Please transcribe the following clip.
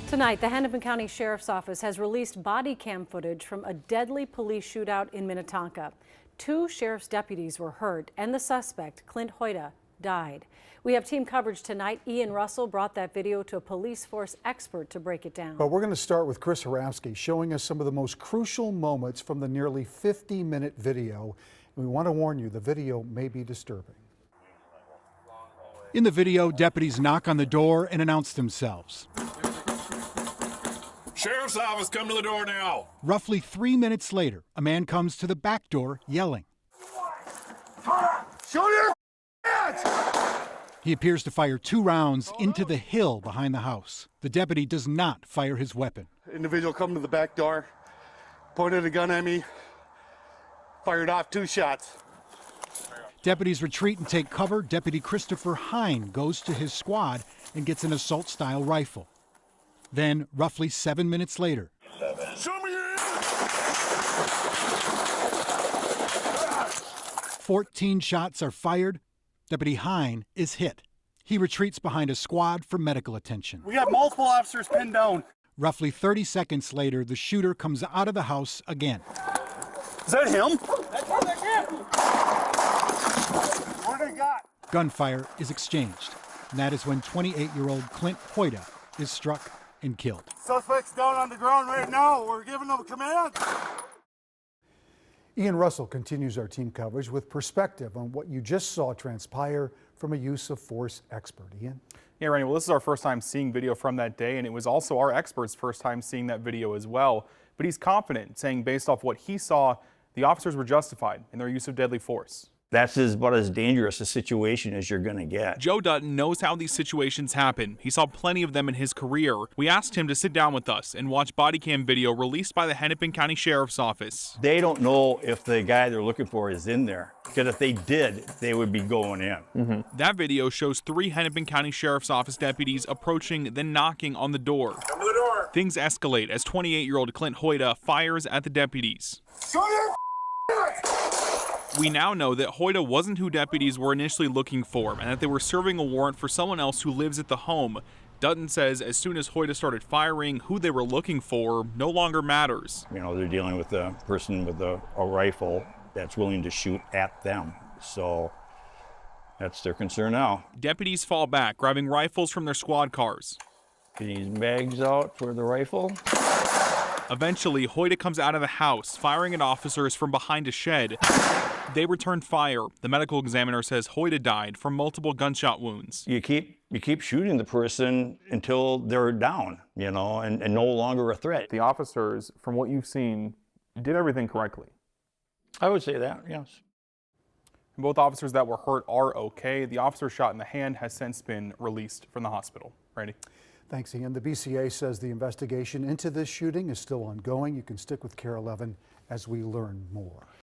Tonight, the Hennepin County Sheriff's Office has released body cam footage from a deadly police shootout in Minnetonka. 2 sheriff's deputies were hurt, and the suspect, Clint Hoyda, died. We have team coverage tonight. Ian Russell brought that video to a police force expert to break it down. But we're going to start with Chris Haramsky showing us some of the most crucial moments from the nearly 50-minute video. We want to warn you, the video may be disturbing. In the video, deputies knock on the door and announce themselves. Sheriff's office, come to the door now. Roughly 3 minutes later, a man comes to the back door yelling. Show your hands! He appears to fire 2 rounds into the hill behind the house. The deputy does not fire his weapon. Individual come to the back door, pointed a gun at me, fired off 2 shots. Deputies retreat and take cover. Deputy Christopher Hine goes to his squad and gets an assault-style rifle. Then, roughly 7 minutes later, Show me your hands! 14 shots are fired. Deputy Hine is hit. He retreats behind a squad for medical attention. We got multiple officers pinned down. Roughly 30 seconds later, the shooter comes out of the house again. Is that him? That's him. What do they got? Gunfire is exchanged. And that is when 28-year-old Clint Hoyda is struck and killed. Suspect's down on the ground right now. We're giving them a command. Ian Russell continues our team coverage with perspective on what you just saw transpire from a use of force expert. Ian? Yeah, Randy, well, this is our first time seeing video from that day, and it was also our expert's first time seeing that video as well. But he's confident, saying based off what he saw, the officers were justified in their use of deadly force. That's about as dangerous a situation as you're going to get. Joe Dutton knows how these situations happen. He saw plenty of them in his career. We asked him to sit down with us and watch body cam video released by the Hennepin County Sheriff's Office. They don't know if the guy they're looking for is in there, because if they did, they would be going in. That video shows 3 Hennepin County Sheriff's Office deputies approaching, then knocking on the door. Come to the door! Things escalate as 28-year-old Clint Hoyda fires at the deputies. Show your hands! We now know that Hoyda wasn't who deputies were initially looking for, and that they were serving a warrant for someone else who lives at the home. Dutton says as soon as Hoyda started firing, who they were looking for no longer matters. You know, they're dealing with a person with a rifle that's willing to shoot at them. So that's their concern now. Deputies fall back, grabbing rifles from their squad cars. Get these bags out for the rifle. Eventually, Hoyda comes out of the house, firing at officers from behind a shed. They return fire. The medical examiner says Hoyda died from multiple gunshot wounds. You keep shooting the person until they're down, you know, and no longer a threat. The officers, from what you've seen, did everything correctly. I would say that, yes. Both officers that were hurt are okay. The officer shot in the hand has since been released from the hospital. Randy? Thanks, Ian. The BCA says the investigation into this shooting is still ongoing. You can stick with KARE 11 as we learn more.